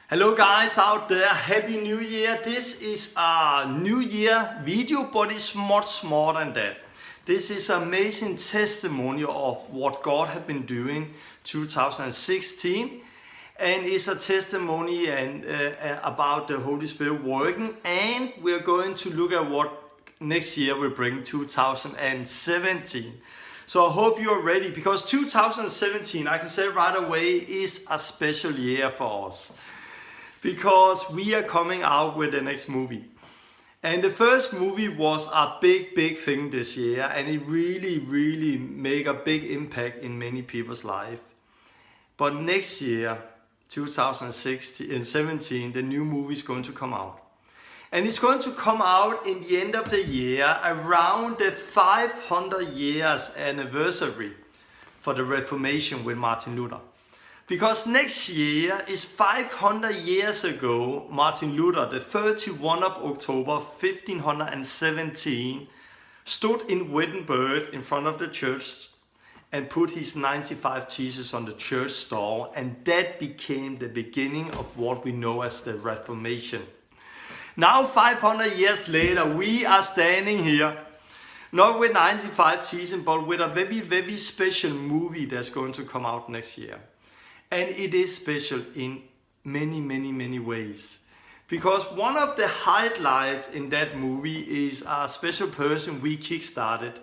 Hello guys out there, Happy New Year. This is a New Year video, but it's much more than that. This is an amazing testimony of what God has been doing 2016, and it's a testimony about the Holy Spirit working, and we're going to look at what next year will bring 2017. So I hope you're ready, because 2017, I can say right away, is a special year for us. Because we are coming out with the next movie. And the first movie was a big thing this year, and it really made a big impact in many people's life. But next year, 2016 and 17, the new movie is going to come out. And it's going to come out in the end of the year, around the 500 years anniversary for the Reformation with Martin Luther. Because next year is 500 years ago, Martin Luther, the 31 of October 1517, stood in Wittenberg in front of the church and put his 95 theses on the church door, and that became the beginning of what we know as the Reformation. Now 500 years later, we are standing here, not with 95 theses, but with a very special movie that's going to come out next year. And it is special in many ways. Because one of the highlights in that movie is a special person we kickstarted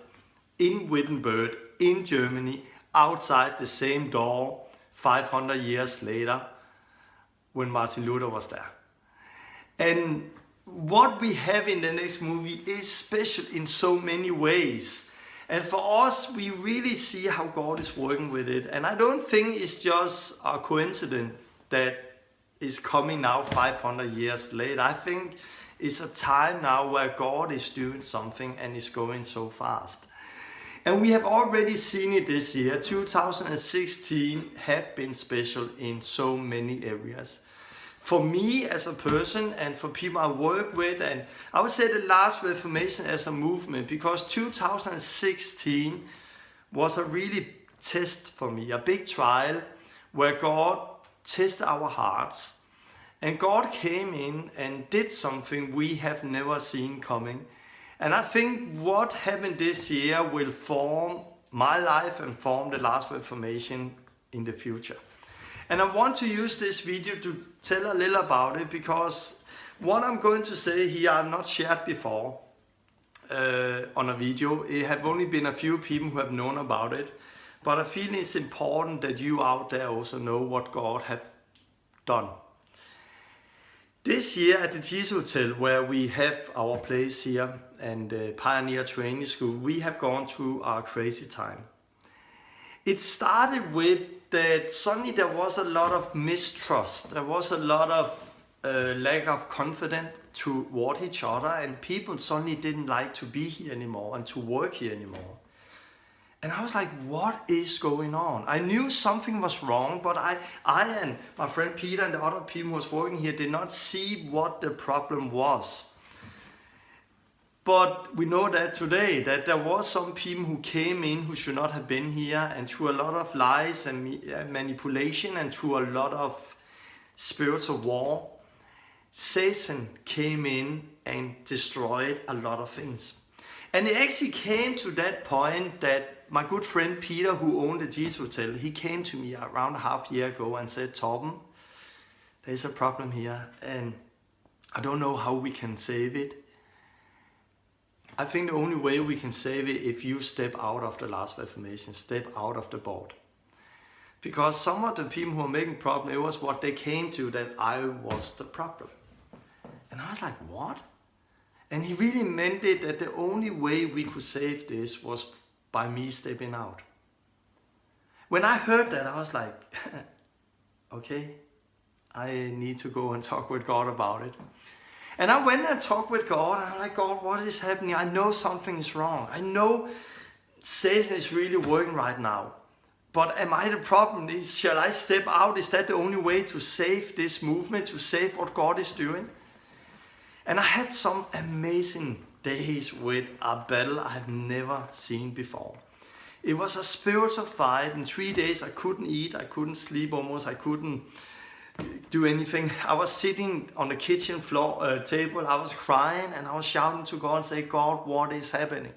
in Wittenberg, in Germany, outside the same door 500 years later when Martin Luther was there. And what we have in the next movie is special in so many ways. And for us, we really see how God is working with it. And I don't think it's just a coincidence that is coming now 500 years later. I think it's a time now where God is doing something and is going so fast. And we have already seen it this year. 2016 have been special in so many areas. For me as a person and for people I work with, and I would say the Last Reformation as a movement, because 2016 was a really test for me, a big trial where God tested our hearts, and God came in and did something we have never seen coming. And I think what happened this year will form my life and form the Last Reformation in the future. And I want to use this video to tell a little about it, because what I'm going to say here I've not shared before on a video. It have only been a few people who have known about it, but I feel it's important that you out there also know what God have done. This year at the Jesus Hotel, where we have our place here and the Pioneer Training School, we have gone through a crazy time. It started with that suddenly there was a lot of mistrust. There was a lot of lack of confidence toward each other, and people suddenly didn't like to be here anymore and to work here anymore. And I was like, what is going on? I knew something was wrong, but I and my friend Peter and the other people who was working here did not see what the problem was. But we know that today, that there was some people who came in who should not have been here, and through a lot of lies and manipulation and through a lot of spiritual war, Satan came in and destroyed a lot of things. And it actually came to that point that my good friend Peter, who owned the Jesus Hotel, he came to me around a half year ago and said, Torben, there's a problem here, and I don't know how we can save it. I think the only way we can save it if you step out of the Last Reformation, step out of the board. Because some of the people who are making problem, it was what they came to, that I was the problem. And I was like, what? And he really meant it, that the only way we could save this was by me stepping out. When I heard that, I was like, okay, I need to go and talk with God about it. And I went and talked with God, and I'm like, God, what is happening? I know something is wrong. I know Satan is really working right now. But am I the problem? Shall I step out? Is that the only way to save this movement, to save what God is doing? And I had some amazing days with a battle I have never seen before. It was a spiritual fight. In 3 days I couldn't eat, I couldn't sleep almost, I couldn't do anything. I was sitting on the kitchen floor table. I was crying and I was shouting to God and say, God, what is happening?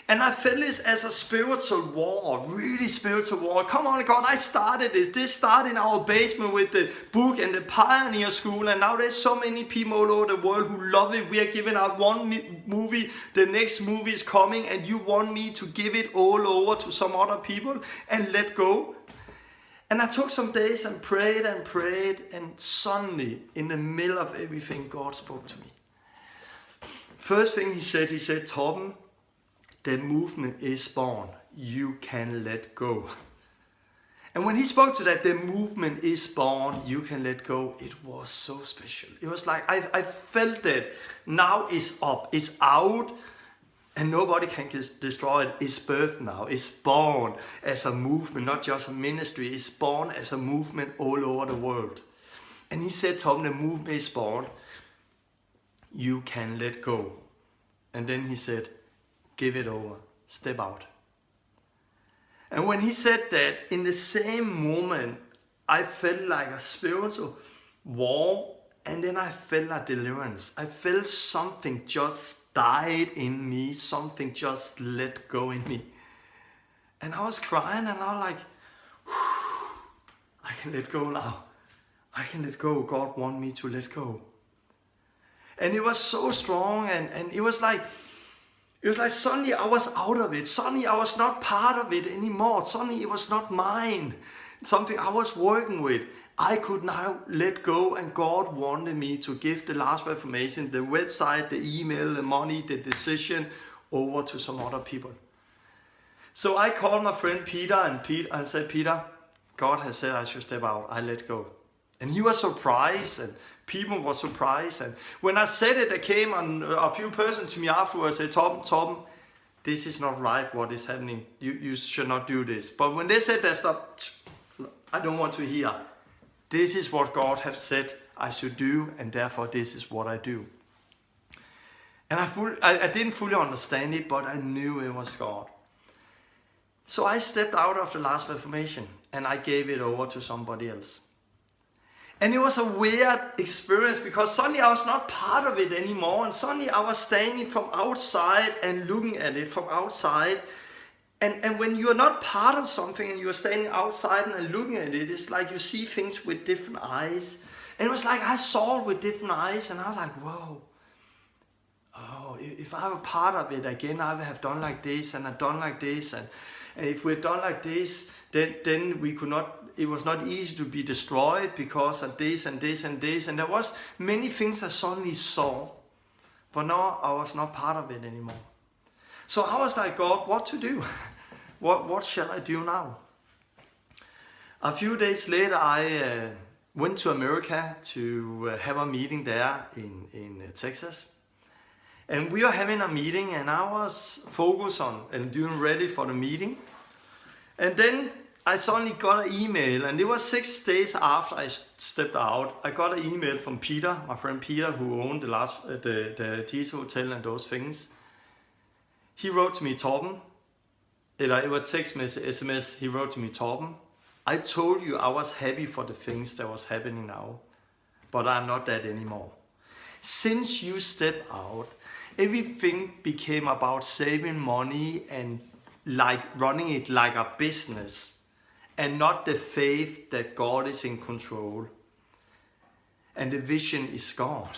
And I felt this as a spiritual war, really spiritual war. Come on, God, I started it. This started in our basement with the book and the Pioneer School. And now there's so many people all over the world who love it. We are giving out one movie. The next movie is coming. And you want me to give it all over to some other people and let go? And I took some days and prayed. And suddenly, in the middle of everything, God spoke to me. First thing he said, Torben, the movement is born. You can let go. And when he spoke to that, the movement is born. You can let go. It was so special. It was like I felt that now it's up. It's out. And nobody can destroy it. It's birthed now. It's born as a movement, not just a ministry. It's born as a movement all over the world. And he said, Tom, the movement is born. You can let go. And then he said, give it over, step out. And when he said that, in the same moment, I felt like a spiritual war, and then I felt like deliverance. I felt something just died in me, something just let go in me. And I was crying, and I was like, I can let go now. I can let go. God wants me to let go. And it was so strong, and it was like suddenly I was out of it. Suddenly I was not part of it anymore. Suddenly it was not mine. Something I was working with. I could now let go, and God wanted me to give the Last Reformation, the website, the email, the money, the decision over to some other people. So I called my friend Peter, and I said, Peter, God has said I should step out. I let go. And he was surprised, and people were surprised. And when I said it, there came a few persons to me afterwards and said, Torben, this is not right what is happening. You should not do this. But when they said that stuff, I don't want to hear. This is what God has said I should do, and therefore this is what I do. And I didn't fully understand it, but I knew it was God. So I stepped out of the Last Reformation, and I gave it over to somebody else. And it was a weird experience, because suddenly I was not part of it anymore. And suddenly I was standing from outside and looking at it from outside. And when you're not part of something and you're standing outside and looking at it, it's like you see things with different eyes. And it was like I saw it with different eyes, and I was like, whoa. Oh, if I were part of it again, I would have done like this and I've done like this. And if we'd done like this, then we could not. It was not easy to be destroyed because of this and this and this. And there was many things I suddenly saw. But now I was not part of it anymore. So I was like, God, what to do? What shall I do now? A few days later, I went to America to have a meeting there in Texas. And we were having a meeting, and I was focused on and doing ready for the meeting. And then I suddenly got an email, and it was 6 days after I stepped out. I got an email from Peter, my friend Peter, who owned the Jesus Hotel and those things. He wrote to me, Torben, it was text message, SMS, he wrote to me, Torben, I told you I was happy for the things that was happening now, but I'm not that anymore. Since you stepped out, everything became about saving money and like running it like a business, and not the faith that God is in control. And the vision is gone.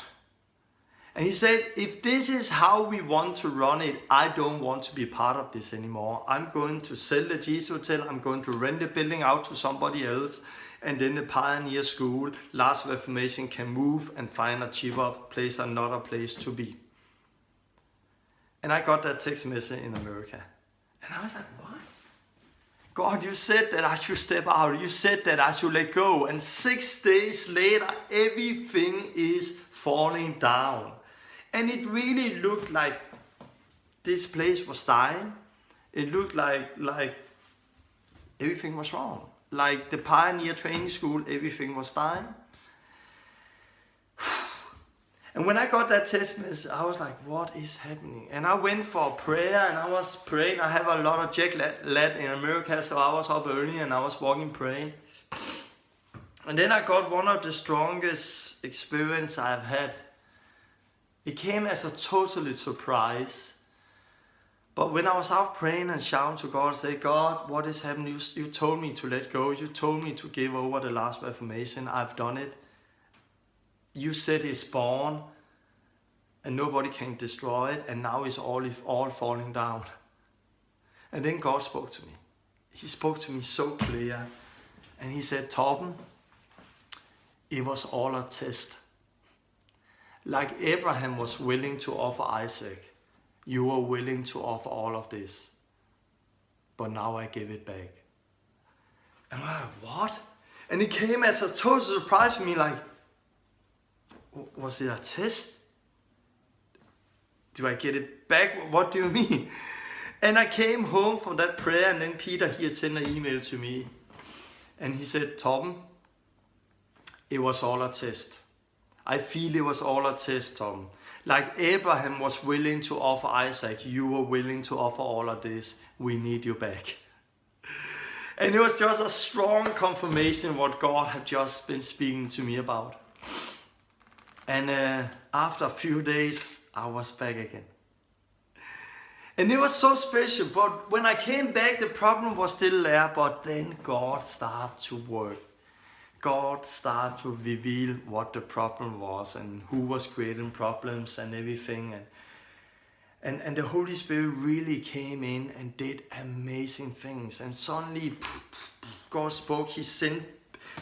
And he said, if this is how we want to run it, I don't want to be part of this anymore. I'm going to sell the Jesus Hotel. I'm going to rent the building out to somebody else. And then the Pioneer School, Last Reformation, can move and find a cheaper place, another place to be. And I got that text message in America. And I was like, what? God, you said that I should step out. You said that I should let go. And 6 days later, everything is falling down. And it really looked like this place was dying. It looked like everything was wrong. Like the Pioneer Training School, everything was dying. And when I got that text message, I was like, what is happening? And I went for a prayer, and I was praying. I have a lot of jet lag in America, so I was up early and I was walking praying. And then I got one of the strongest experience I've had. It came as a totally surprise. But when I was out praying and shouting to God, say, God, what is happening? You told me to let go. You told me to give over the Last Reformation. I've done it. You said it's born and nobody can destroy it. And now it's all falling down. And then God spoke to me. He spoke to me so clear. And he said, Torben, it was all a test. Like Abraham was willing to offer Isaac, you were willing to offer all of this. But now I give it back. And I'm like, what? And it came as a total surprise for me, like, was it a test? Do I get it back? What do you mean? And I came home from that prayer, and then Peter, he had sent an email to me. And he said, Torben, it was all a test. I feel it was all a test, Torben. Like Abraham was willing to offer Isaac, you were willing to offer all of this. We need you back. And it was just a strong confirmation what God had just been speaking to me about. And after a few days, I was back again. And it was so special, but when I came back, the problem was still there, but then God started to work. God started to reveal what the problem was and who was creating problems and everything. And the Holy Spirit really came in and did amazing things. And suddenly God spoke. He sent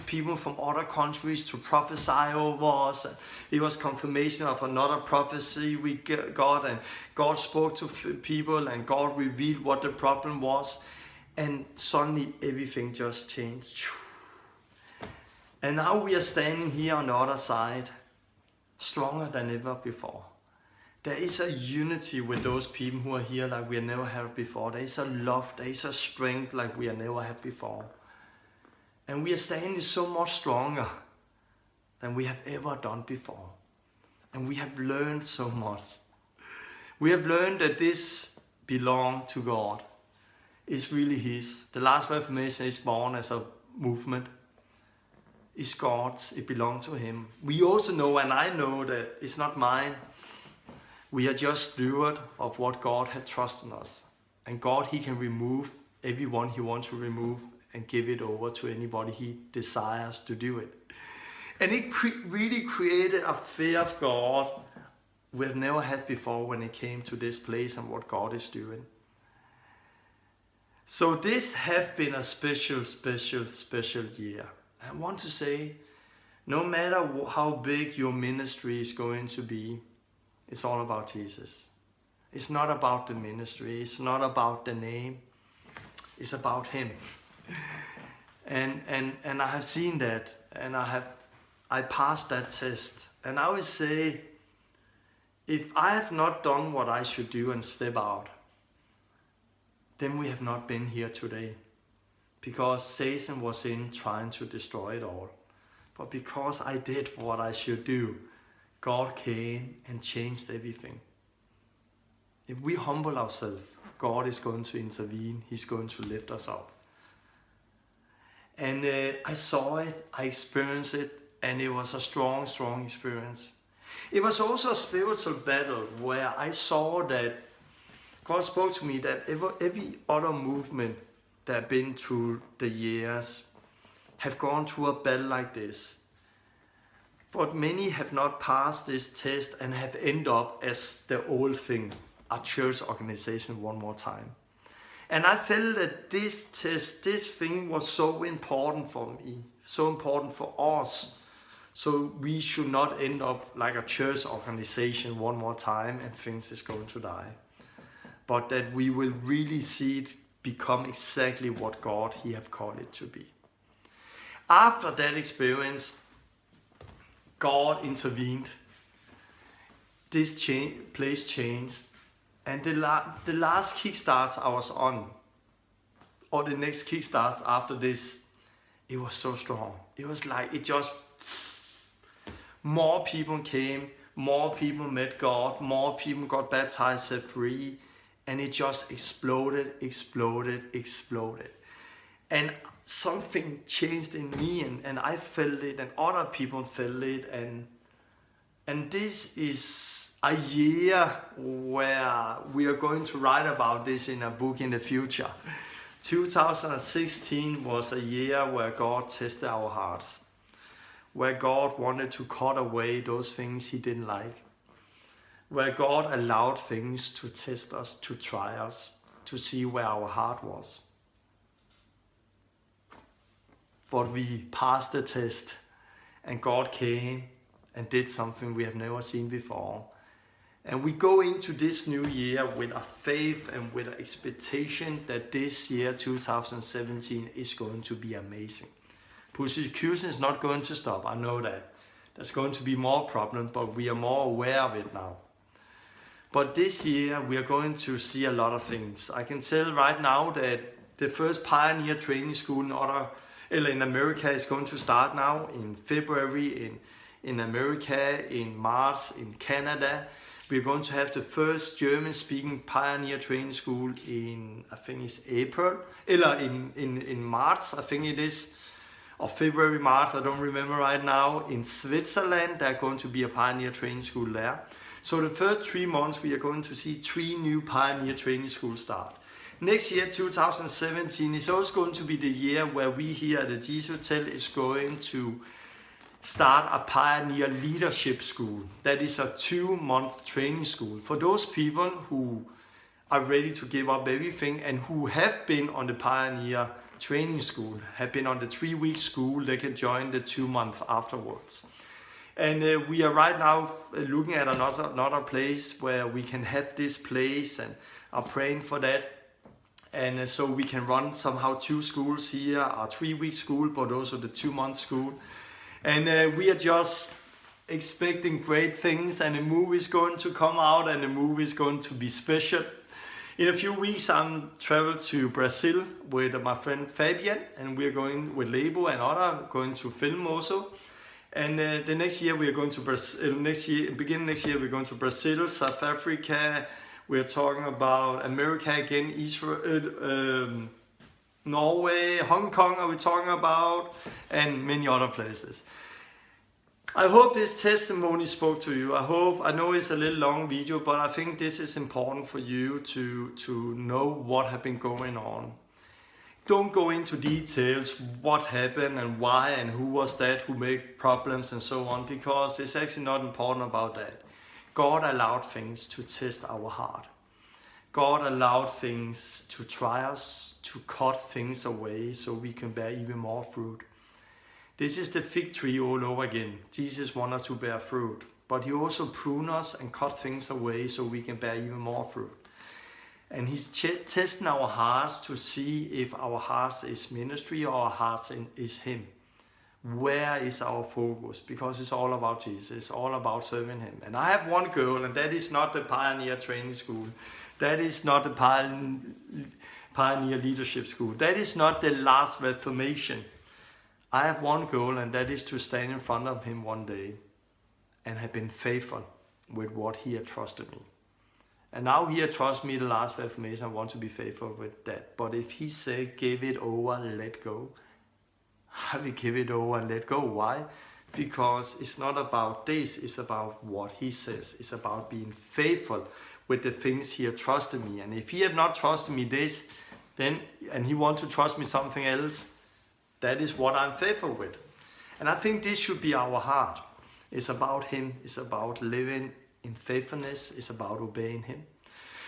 people from other countries to prophesy over us. It was confirmation of another prophecy we got. And God spoke to people and God revealed what the problem was. And suddenly everything just changed. And now we are standing here on the other side, stronger than ever before. There is a unity with those people who are here like we have never had before. There is a love, there is a strength like we have never had before. And we are standing so much stronger than we have ever done before. And we have learned so much. We have learned that this belongs to God. It's really His. The Last Reformation is born as a movement. It's God's, it belongs to Him. We also know, and I know, that it's not mine. We are just steward of what God had trusted us. And God, He can remove everyone He wants to remove and give it over to anybody He desires to do it. And it really created a fear of God we've never had before when it came to this place and what God is doing. So this has been a special, special, special year. I want to say, no matter how big your ministry is going to be, it's all about Jesus. It's not about the ministry. It's not about the name. It's about Him. And I have seen that, and I passed that test. And I would say, if I have not done what I should do and step out, then we have not been here today. Because Satan was in trying to destroy it all. But because I did what I should do, God came and changed everything. If we humble ourselves, God is going to intervene. He's going to lift us up. And I saw it, I experienced it, and it was a strong, strong experience. It was also a spiritual battle where I saw that God spoke to me that every other movement that have been through the years have gone through a battle like this. But many have not passed this test and have ended up as the old thing, a church organization one more time. And I felt that this test, this thing was so important for me, so important for us. So we should not end up like a church organization one more time and things is going to die. But that we will really see it become exactly what God He have called it to be. After that experience, God intervened. This place changed. And the last kickstarts I was on, or the next kickstarts after this, it was so strong. It was like, it just, more people came, more people met God, more people got baptized, set free, and it just exploded, exploded, exploded. And something changed in me, and I felt it, and other people felt it, and this is a year where we are going to write about this in a book in the future. 2016 was a year where God tested our hearts, where God wanted to cut away those things he didn't like, where God allowed things to test us, to try us, to see where our heart was. But we passed the test, and God came and did something we have never seen before. And we go into this new year with a faith and with an expectation that this year, 2017, is going to be amazing. Persecution is not going to stop, I know that. There's going to be more problems, but we are more aware of it now. But this year, we are going to see a lot of things. I can tell right now that the first Pioneer Training School in America is going to start now in February in America, in March in Canada. We're going to have the first German-speaking Pioneer Training School in, I think it's April, or in March, I think it is, or February, March, I don't remember right now. In Switzerland, there's going to be a Pioneer Training School there. So the first 3 months, we are going to see 3 new Pioneer Training Schools start. Next year, 2017, is also going to be the year where we here at the Jesus Hotel is going to start a Pioneer Leadership School. That is a 2-month training school for those people who are ready to give up everything and who have been on the Pioneer Training School, have been on the 3-week school. They can join the 2-month afterwards. And we are right now looking at another place where we can have this place and are praying for that. And so we can run somehow 2 schools here, a 3-week school, but also the 2-month school. And we are just expecting great things, and the movie is going to come out, and the movie is going to be special. In a few weeks, I'm traveling to Brazil with my friend Fabian, and we are going with Lebo and other going to film also. And the next year we are going to Brazil. Beginning next year we're going to Brazil, South Africa. We are talking about America again, Israel, Norway, Hong Kong are we talking about, and many other places. I hope this testimony spoke to you. I know it's a little long video, but I think this is important for you to know what has been going on. Don't go into details, what happened and why and who was that who made problems and so on, because it's actually not important about that. God allowed things to test our heart. God allowed things to try us, to cut things away so we can bear even more fruit. This is the fig tree all over again. Jesus wants us to bear fruit, but he also prunes us and cut things away so we can bear even more fruit. And he's testing our hearts to see if our hearts is ministry or our hearts is him. Where is our focus? Because it's all about Jesus. It's all about serving him. And I have one goal, and that is not the Pioneer Training School. That is not the Pioneer Leadership School. That is not the Last Reformation. I have one goal, and that is to stand in front of him one day and have been faithful with what he had trusted me. And now he had trusted me the Last Reformation. I want to be faithful with that. But if he said, give it over, let go, I will give it over and let go. Why? Because it's not about this, it's about what he says. It's about being faithful with the things he has trusted me. And if he had not trusted me this, then, and he wants to trust me something else, that is what I'm faithful with. And I think this should be our heart. It's about him, it's about living in faithfulness, it's about obeying him.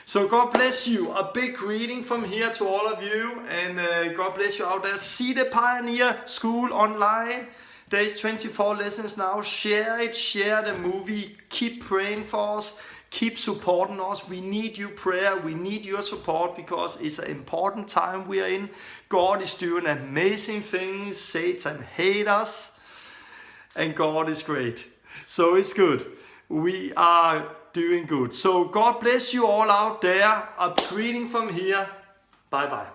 So God bless you. A big greeting from here to all of you, and God bless you out there. See the Pioneer School online. There's 24 lessons now. Share it, share the movie. Keep praying for us. Keep supporting us. We need your prayer. We need your support because it's an important time we are in. God is doing amazing things. Satan hates us, and God is great. So it's good. We are doing good. So God bless you all out there. A greeting from here. Bye bye.